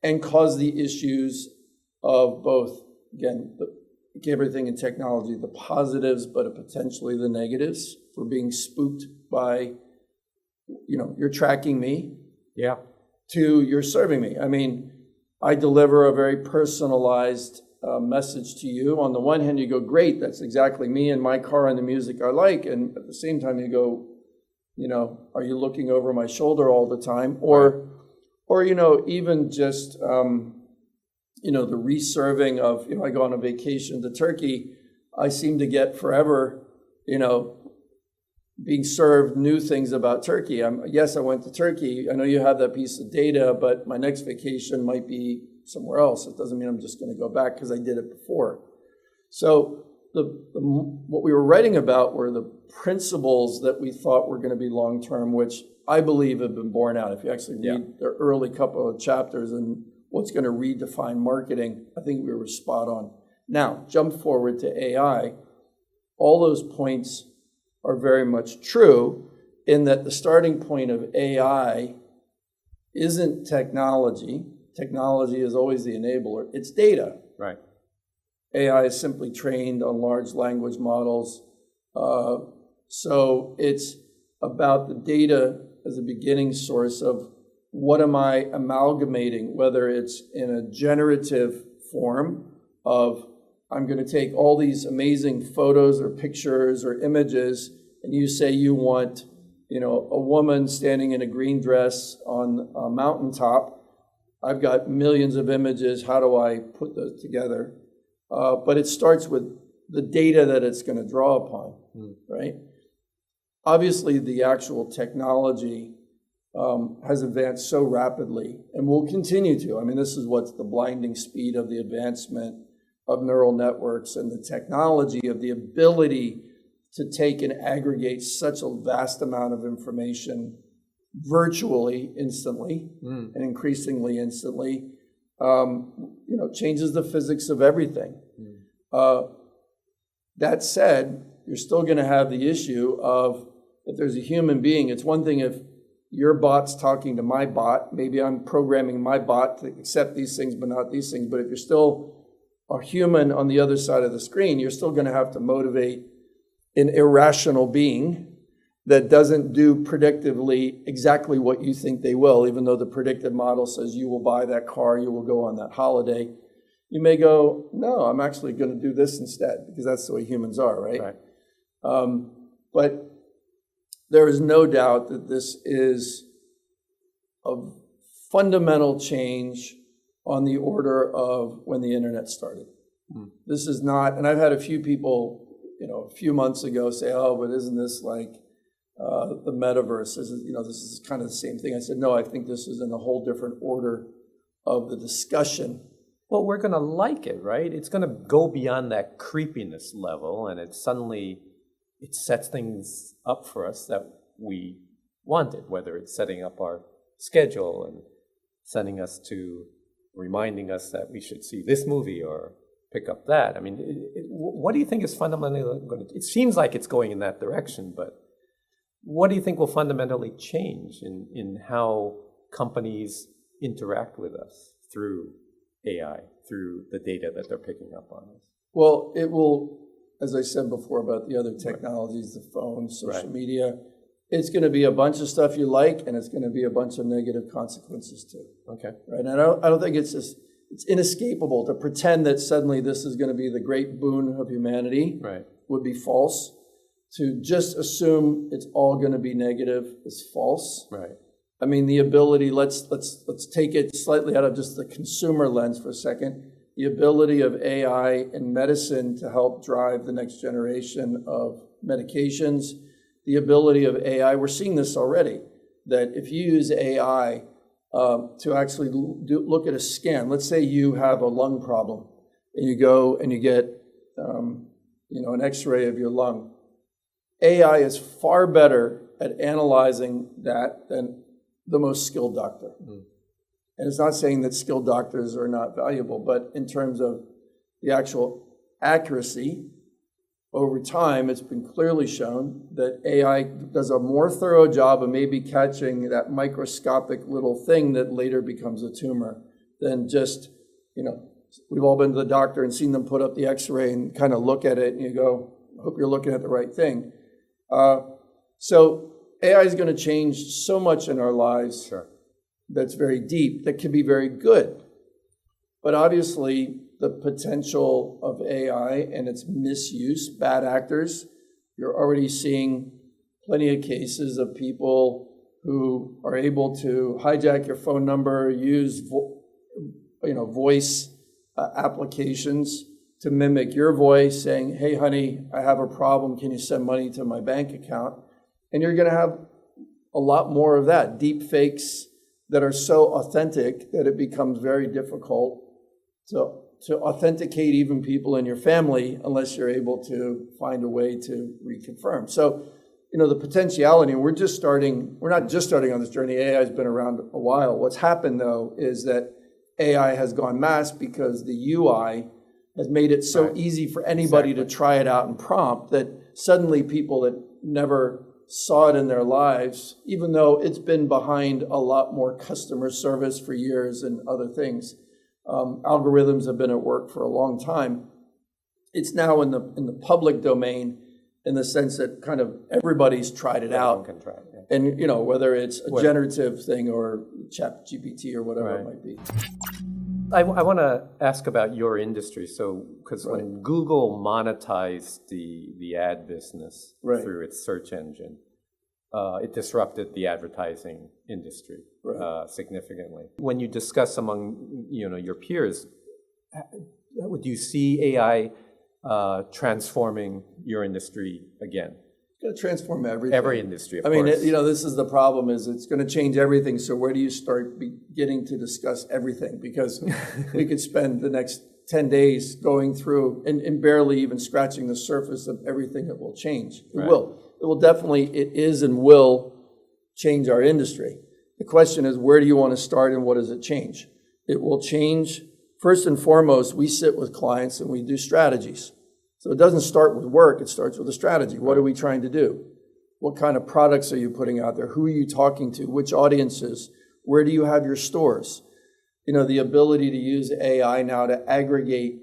And cause the issues of both, again, everything in technology, the positives, but potentially the negatives for being spooked by, you're tracking me. Yeah. To you're serving me. I mean, I deliver a very personalized message to you. On the one hand, you go, great, that's exactly me and my car and the music I like. And at the same time, you go, are you looking over my shoulder all the time? Or even just, the reserving of, I go on a vacation to Turkey, I seem to get forever, being served new things about Turkey. Yes, I went to Turkey. I know you have that piece of data, but my next vacation might be somewhere else. It doesn't mean I'm just going to go back because I did it before. So what we were writing about were the principles that we thought were going to be long-term, which I believe have been borne out. If you actually read the early couple of chapters and what's going to redefine marketing, I think we were spot on. Now, jump forward to AI. All those points are very much true in that the starting point of AI isn't technology. Technology is always the enabler. It's data. Right. AI is simply trained on large language models. So it's about the data as a beginning source of what am I amalgamating, whether it's in a generative form of I'm going to take all these amazing photos or pictures or images, and you say you want, a woman standing in a green dress on a mountaintop. I've got millions of images. How do I put those together? But it starts with the data that it's going to draw upon, right? Obviously, the actual technology has advanced so rapidly and will continue to. I mean, this is what's the blinding speed of the advancement of neural networks and the technology of the ability to take and aggregate such a vast amount of information virtually instantly and increasingly instantly, changes the physics of everything. That said, you're still going to have the issue of if there's a human being, it's one thing if your bot's talking to my bot, maybe I'm programming my bot to accept these things but not these things, but if you're still a human on the other side of the screen, you're still going to have to motivate an irrational being that doesn't do predictively exactly what you think they will, even though the predictive model says you will buy that car, you will go on that holiday. You may go, no, I'm actually going to do this instead, because that's the way humans are, right? But there is no doubt that this is a fundamental change on the order of when the internet started. This is not, and I've had a few people, a few months ago say, oh, but isn't this like the metaverse? This is kind of the same thing. I said, no, I think this is in a whole different order of the discussion. Well, we're going to like it, right? It's going to go beyond that creepiness level, and it sets things up for us that we wanted, whether it's setting up our schedule and sending us to reminding us that we should see this movie or pick up that. I mean, what do you think is fundamentally going to, it seems like it's going in that direction, but what do you think will fundamentally change in how companies interact with us through AI, through the data that they're picking up on us? Well, it will, as I said before about the other technologies, the phone, social media, it's going to be a bunch of stuff you like, and it's going to be a bunch of negative consequences too. Okay. Right. And I don't think it's inescapable to pretend that suddenly this is going to be the great boon of humanity. Right. Would be false. To just assume it's all going to be negative is false. Right. I mean, the ability, let's take it slightly out of just the consumer lens for a second. The ability of AI in medicine to help drive the next generation of medications, the ability of AI, we're seeing this already, that if you use AI to actually look at a scan, let's say you have a lung problem, and you go and you get an x-ray of your lung. AI is far better at analyzing that than the most skilled doctor. And it's not saying that skilled doctors are not valuable, but in terms of the actual accuracy, over time, it's been clearly shown that AI does a more thorough job of maybe catching that microscopic little thing that later becomes a tumor than just, we've all been to the doctor and seen them put up the x-ray and kind of look at it and you go, I hope you're looking at the right thing. So AI is going to change so much in our lives. Sure. That's very deep, that can be very good. But obviously, the potential of AI and its misuse, bad actors, you're already seeing plenty of cases of people who are able to hijack your phone number, use voice applications to mimic your voice, saying, hey, honey, I have a problem. Can you send money to my bank account? And you're going to have a lot more of that, deep fakes that are so authentic that it becomes very difficult to to authenticate even people in your family unless you're able to find a way to reconfirm. So, the potentiality, and we're not just starting on this journey. AI has been around a while. What's happened though is that AI has gone mass because the UI has made it so easy for anybody to try it out and prompt that suddenly people that never saw it in their lives, even though it's been behind a lot more customer service for years and other things, algorithms have been at work for a long time. It's now in the public domain in the sense that kind of everybody's tried it out. Can try it, yeah. And, whether it's a generative thing or ChatGPT or whatever it might be. I want to ask about your industry. So, because when Google monetized the ad business through its search engine, it disrupted the advertising industry significantly. When you discuss among your peers, would you see AI transforming your industry again? It's going to transform everything. Every industry, of course. This is the problem, is it's going to change everything. So where do you start beginning to discuss everything? Because we could spend the next 10 days going through and barely even scratching the surface of everything that will change. It will. It will definitely, it is and will change our industry. The question is, where do you want to start and what does it change? It will change, first and foremost, we sit with clients and we do strategies. So it doesn't start with work, it starts with a strategy. What are we trying to do? What kind of products are you putting out there? Who are you talking to? Which audiences? Where do you have your stores? The ability to use AI now to aggregate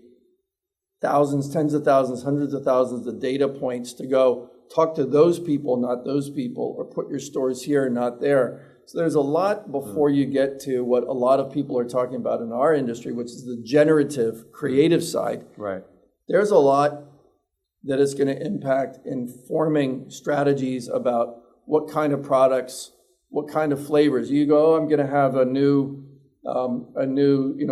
thousands, tens of thousands, hundreds of thousands of data points to go talk to those people, not those people, or put your stores here and not there. So there's a lot before you get to what a lot of people are talking about in our industry, which is the generative, creative side. Right. There's a lot that is going to impact informing strategies about what kind of products, what kind of flavors. You go, I'm going to have a new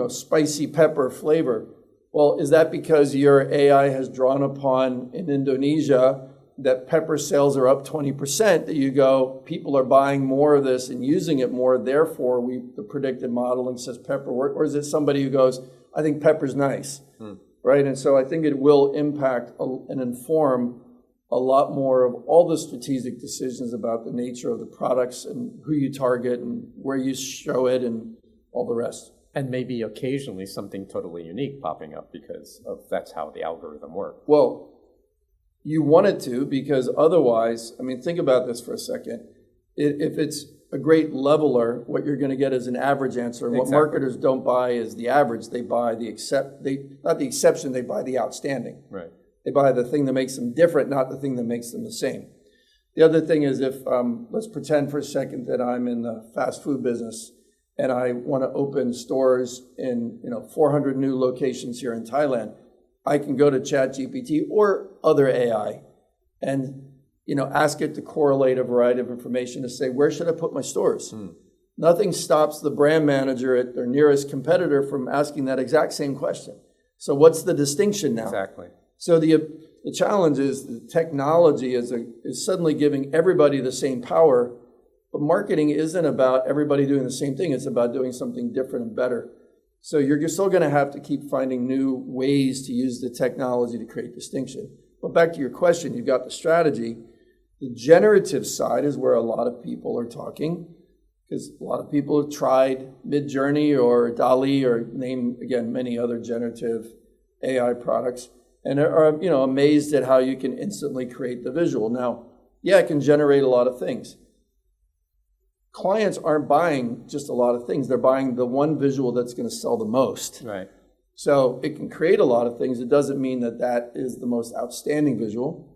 spicy pepper flavor. Well, is that because your AI has drawn upon in Indonesia that pepper sales are up 20%, that you go, people are buying more of this and using it more, therefore the predictive modeling says pepper work? Or is it somebody who goes, I think pepper's nice? Right, and so I think it will impact and inform a lot more of all the strategic decisions about the nature of the products and who you target and where you show it and all the rest. And maybe occasionally something totally unique popping up because that's how the algorithm works. Well, you want it to, because otherwise, think about this for a second. If it's a great leveler, what you're going to get is an average answer. And what marketers don't buy is the average. They buy not the exception, they buy the outstanding. Right. They buy the thing that makes them different, not the thing that makes them the same. The other thing is, if let's pretend for a second that I'm in the fast food business and I want to open stores in 400 new locations here in Thailand, I can go to ChatGPT or other AI and ask it to correlate a variety of information to say, where should I put my stores? Nothing stops the brand manager at their nearest competitor from asking that exact same question. So what's the distinction now? Exactly. So the challenge is the technology is suddenly giving everybody the same power, but marketing isn't about everybody doing the same thing. It's about doing something different and better. So you're still going to have to keep finding new ways to use the technology to create distinction. But back to your question, you've got the strategy. The generative side is where a lot of people are talking, because a lot of people have tried Midjourney or DALL-E or name, again, many other generative AI products, and are amazed at how you can instantly create the visual. Now, yeah, it can generate a lot of things. Clients aren't buying just a lot of things. They're buying the one visual that's going to sell the most. Right. So it can create a lot of things. It doesn't mean that is the most outstanding visual.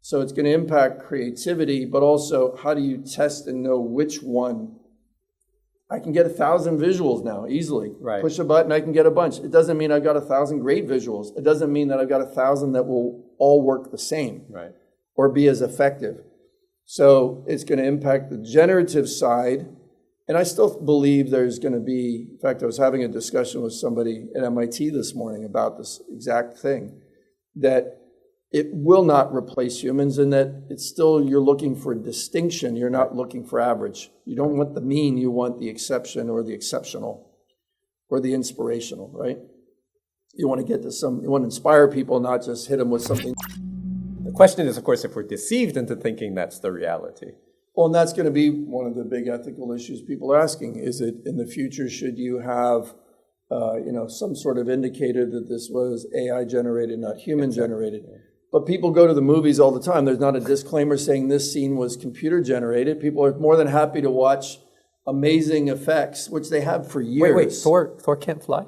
So it's going to impact creativity, but also how do you test and know which one? I can get 1,000 visuals now easily. Right. Push a button, I can get a bunch. It doesn't mean I've got 1,000 great visuals. It doesn't mean that I've got 1,000 that will all work the same. Right. Or be as effective. So it's going to impact the generative side. And I still believe there's going to be, in fact, I was having a discussion with somebody at MIT this morning about this exact thing, that it will not replace humans, and that it's still, you're looking for distinction. You're not looking for average. You don't want the mean, you want the exception or the exceptional. or the inspirational, right? You want to get to you want to inspire people, not just hit them with something. The question is, of course, if we're deceived into thinking that's the reality. Well, and that's going to be one of the big ethical issues people are asking. Is it in the future, should you have, some sort of indicator that this was AI generated, not human generated? But people go to the movies all the time. There's not a disclaimer saying this scene was computer generated. People are more than happy to watch amazing effects, which they have for years. Wait, Thor can't fly?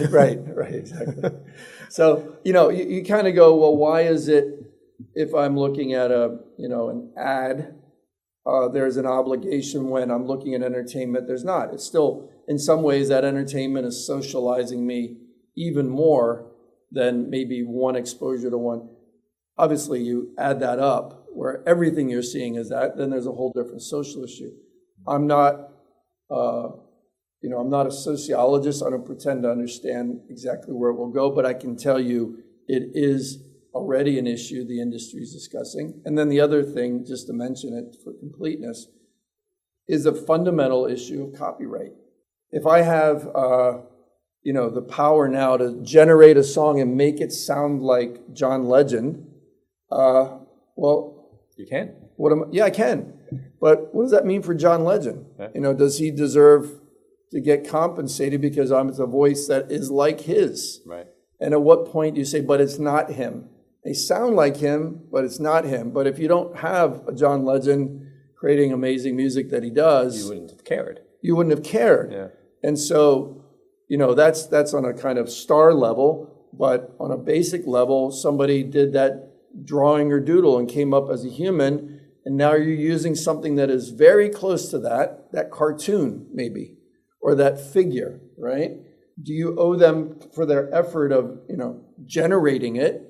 Right, exactly. So, you kind of go, well, why is it if I'm looking at an ad, there's an obligation when I'm looking at entertainment, there's not. It's still, in some ways, that entertainment is socializing me even more than maybe one exposure to one. Obviously, you add that up where everything you're seeing is that, then there's a whole different social issue. I'm not a sociologist. I don't pretend to understand exactly where it will go, but I can tell you it is already an issue the industry is discussing. And then the other thing, just to mention it for completeness, is a fundamental issue of copyright. If I have, the power now to generate a song and make it sound like John Legend, You can. I can. But what does that mean for John Legend? Yeah. Does he deserve to get compensated because I'm the voice that is like his? Right. And at what point do you say, but it's not him? They sound like him, but it's not him. But if you don't have a John Legend creating amazing music that he does, You wouldn't have cared. You wouldn't have cared. Yeah. And so, that's on a kind of star level, but on a basic level, somebody did that drawing or doodle and came up as a human, and now you're using something that is very close to that cartoon maybe, or that figure, right? Do you owe them for their effort of, generating it,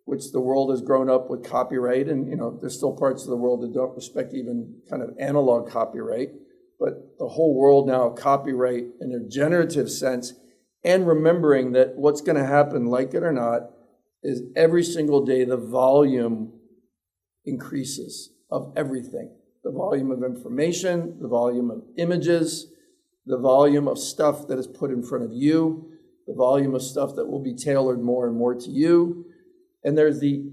which the world has grown up with copyright, and, there's still parts of the world that don't respect even kind of analog copyright, but the whole world now, copyright in a generative sense, and remembering that what's going to happen, like it or not, is every single day the volume increases of everything. The volume of information, the volume of images, the volume of stuff that is put in front of you, the volume of stuff that will be tailored more and more to you. And there's the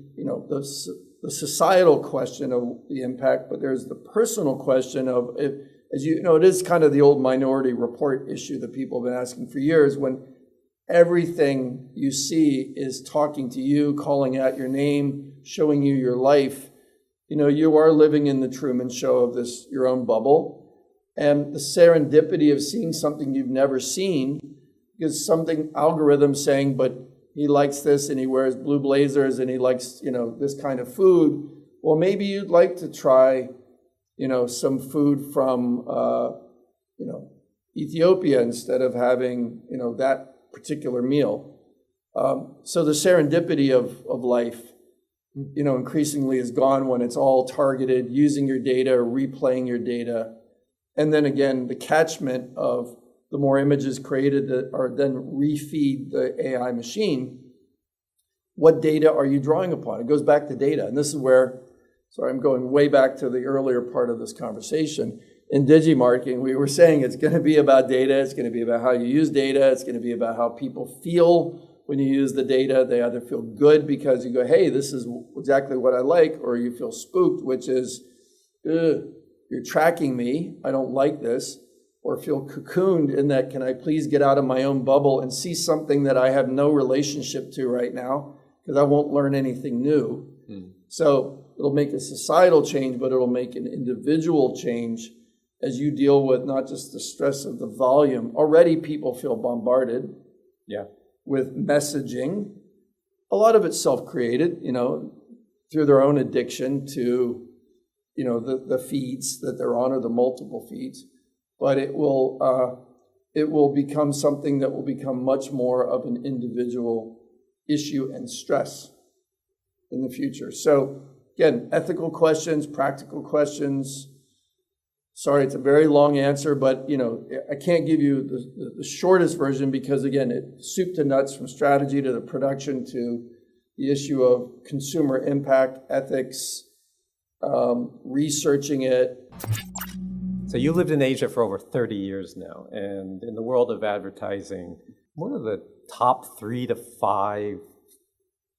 societal question of the impact, but there's the personal question of, it is kind of the old Minority Report issue that people have been asking for years, when everything you see is talking to you, calling out your name, showing you your life. You are living in the Truman Show of this, your own bubble. And the serendipity of seeing something you've never seen, because something algorithm saying, but he likes this and he wears blue blazers and he likes, this kind of food. Well, maybe you'd like to try, some food from, Ethiopia instead of having, that particular meal. So the serendipity of life, increasingly is gone when it's all targeted, using your data, replaying your data. And then again, the catchment of the more images created that are then refeed the AI machine. What data are you drawing upon? It goes back to data. And this is where, sorry, I'm going way back to the earlier part of this conversation. In digimarketing, we were saying it's going to be about data. It's going to be about how you use data. It's going to be about how people feel when you use the data. They either feel good because you go, hey, this is exactly what I like, or you feel spooked, which is, you're tracking me. I don't like this. Or feel cocooned in that, can I please get out of my own bubble and see something that I have no relationship to right now, because I won't learn anything new. So it'll make a societal change, but it'll make an individual change as you deal with not just the stress of the volume. Already people feel bombarded with messaging. A lot of it's self-created, through their own addiction to, the feeds that they're on, or the multiple feeds. But it will become something that will become much more of an individual issue and stress in the future. So again, ethical questions, practical questions. Sorry, it's a very long answer, but I can't give you the shortest version, because again, it's soup to nuts, from strategy to the production to the issue of consumer impact, ethics, researching it. So you lived in Asia for over 30 years now, and in the world of advertising, what are the top 3 to 5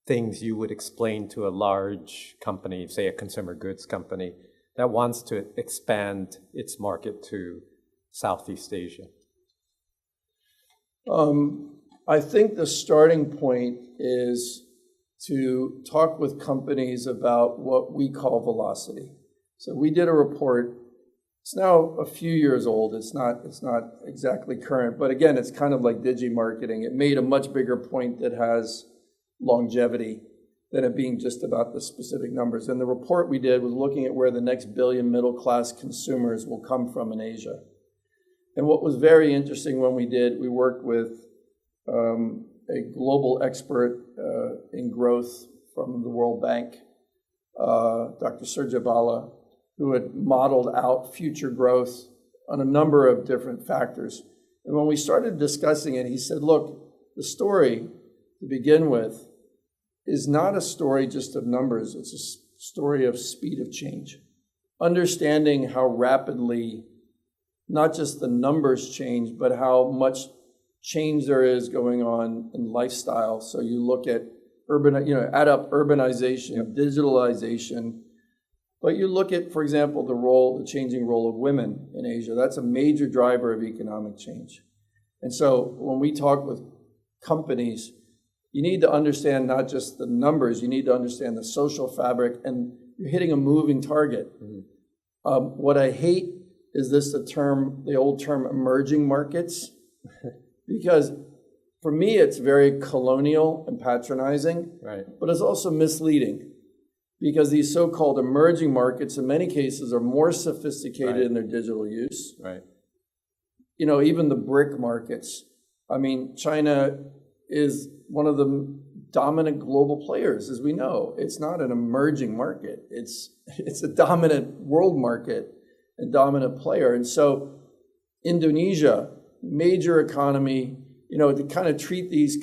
things you would explain to a large company, say a consumer goods company, that wants to expand its market to Southeast Asia? I think the starting point is to talk with companies about what we call velocity. So we did a report. It's now a few years old. It's not exactly current, but again, it's kind of like digi-marketing. It made a much bigger point that has longevity than it being just about the specific numbers. And the report we did was looking at where the next billion middle-class consumers will come from in Asia. And what was very interesting when we worked with a global expert in growth from the World Bank, Dr. Surya Bala, who had modeled out future growth on a number of different factors. And when we started discussing it, he said, look, the story to begin with is not a story just of numbers. It's a story of speed of change. Understanding how rapidly not just the numbers change, but how much change there is going on in lifestyle. So you look at add up urbanization, digitalization, but you look at, for example, the changing role of women in Asia. That's a major driver of economic change. And so when we talk with companies, you need to understand not just the numbers, you need to understand the social fabric, and you're hitting a moving target. Mm-hmm. What I hate is the old term emerging markets, because for me, it's very colonial and patronizing, right? But it's also misleading, because these so-called emerging markets in many cases are more sophisticated in their digital use. Right. Even the BRIC markets. I mean, China is one of the dominant global players, as we know. It's not an emerging market. It's a dominant world market and dominant player. And so Indonesia, major economy, to kind of treat these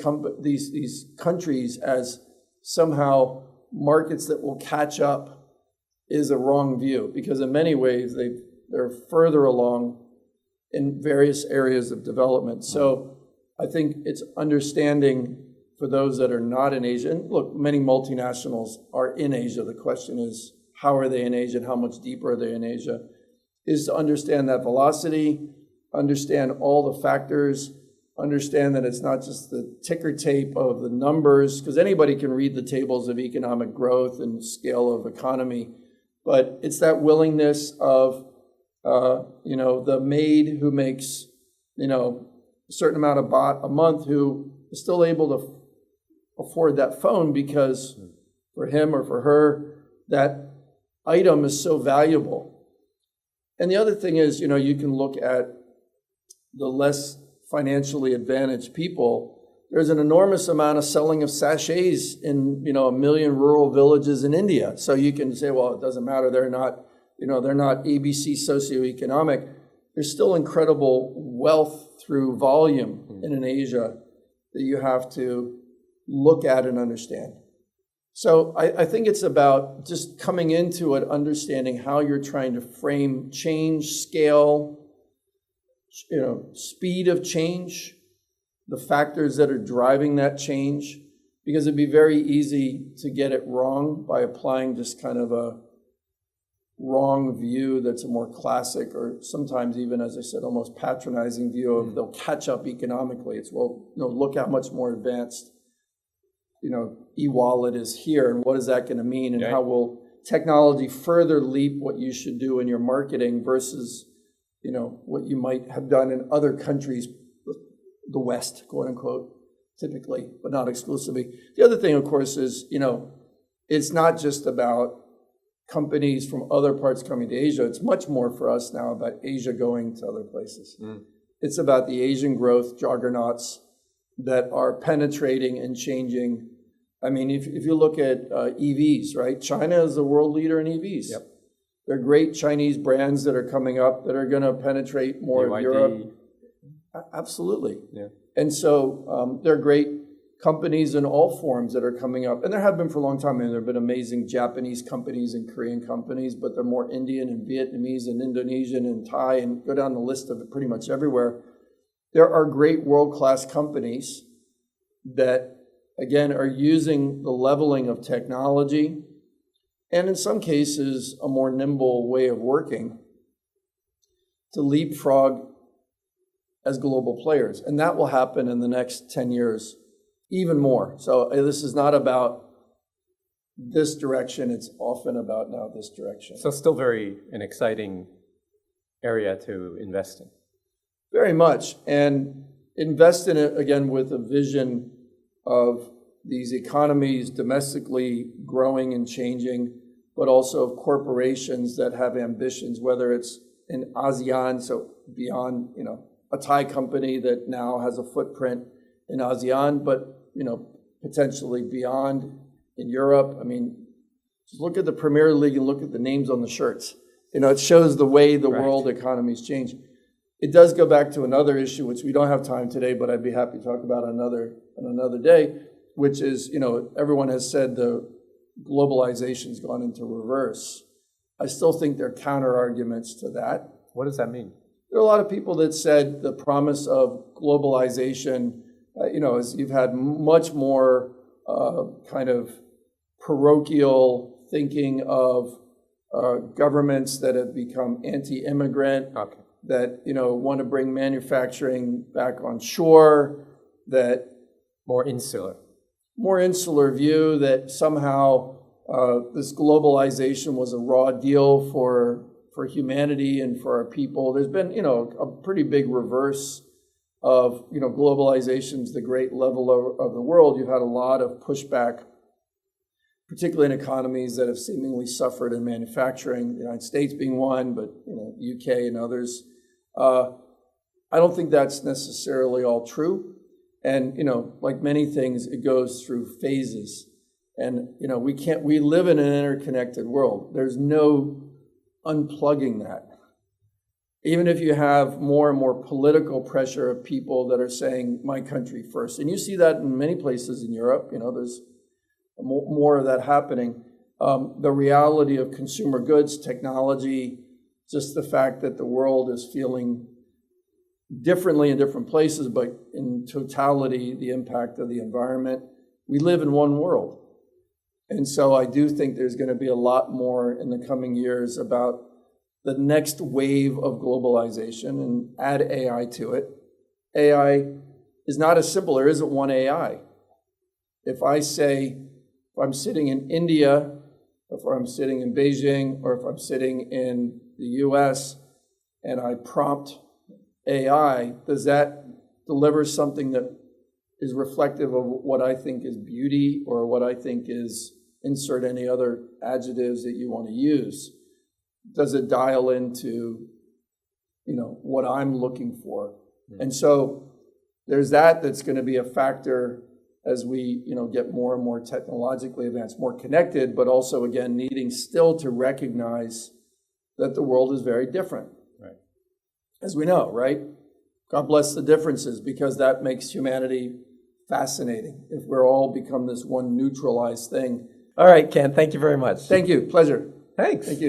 countries as somehow markets that will catch up is a wrong view, because in many ways they're further along in various areas of development. So I think it's understanding for those that are not in Asia, and look, many multinationals are in Asia. The question is, how are they in Asia and how much deeper are they in Asia? Is to understand that velocity, understand all the factors, understand that it's not just the ticker tape of the numbers, because anybody can read the tables of economic growth and scale of economy, but it's that willingness of, the maid who makes, a certain amount of baht a month, who is still able to afford that phone because for him or for her, that item is so valuable. And the other thing is, you can look at the less financially advantaged people. There's an enormous amount of selling of sachets in, 1 million rural villages in India. So you can say, well, it doesn't matter. They're not ABC socioeconomic. There's still incredible wealth through volume in Asia that you have to look at and understand. So I think it's about just coming into it, understanding how you're trying to frame change, scale, speed of change, the factors that are driving that change, because it'd be very easy to get it wrong by applying just kind of a wrong view that's a more classic, or sometimes even, as I said, almost patronizing view of they'll catch up economically. It's, look how much more advanced, e-wallet is here, and what is that going to mean, and how will technology further leap what you should do in your marketing versus, what you might have done in other countries, the West, quote unquote, typically, but not exclusively. The other thing, of course, is, it's not just about companies from other parts coming to Asia. It's much more for us now about Asia going to other places. It's about the Asian growth juggernauts that are penetrating and changing. I mean, if you look at EVs, right? China is the world leader in EVs. Yep. There are great Chinese brands that are coming up that are going to penetrate more of Europe. Absolutely. Yeah. And so there are great companies in all forms that are coming up. And there have been for a long time. I mean, there have been amazing Japanese companies and Korean companies, but they're more Indian and Vietnamese and Indonesian and Thai, and go down the list of it pretty much everywhere. There are great world-class companies that, again, are using the leveling of technology and in some cases a more nimble way of working to leapfrog as global players. And that will happen in the next 10 years, even more. So this is not about this direction, it's often about now this direction. So still an exciting area to invest in. Very much. And invest in it, again, with a vision of these economies domestically growing and changing, but also of corporations that have ambitions, whether it's in ASEAN, so beyond, a Thai company that now has a footprint in ASEAN, but, potentially beyond in Europe. I mean, just look at the Premier League and look at the names on the shirts. It shows the way the world economies change. It does go back to another issue, which we don't have time today, but I'd be happy to talk about on another day, which is, everyone has said the globalization's gone into reverse. I still think there are counter arguments to that. What does that mean? There are a lot of people that said the promise of globalization, is you've had much more kind of parochial thinking of governments that have become anti-immigrant, that want to bring manufacturing back on shore, that more insular view that somehow this globalization was a raw deal for humanity and for our people. There's been a pretty big reverse of globalization's the great level of the world. You've had a lot of pushback, particularly in economies that have seemingly suffered in manufacturing, the United States being one, but UK and others. I don't think that's necessarily all true. And, like many things, it goes through phases. And, we live in an interconnected world. There's no unplugging that. Even if you have more and more political pressure of people that are saying, my country first. And you see that in many places in Europe, there's more of that happening. The reality of consumer goods, technology, just the fact that the world is feeling differently in different places, but in totality, the impact of the environment. We live in one world. And so I do think there's going to be a lot more in the coming years about the next wave of globalization, and add AI to it. AI is not as simple. There isn't one AI. If I'm sitting in India, if I'm sitting in Beijing, or if I'm sitting in the US and I prompt AI, does that deliver something that is reflective of what I think is beauty, or what I think is, insert any other adjectives that you want to use? Does it dial into, what I'm looking for? And so there's that's going to be a factor as we, get more and more technologically advanced, more connected, but also, again, needing still to recognize that the world is very different. Right. As we know, right? God bless the differences, because that makes humanity fascinating. If we're all become this one neutralized thing. All right, Ken, thank you very much. Thank you. Pleasure. Thanks. Thank you.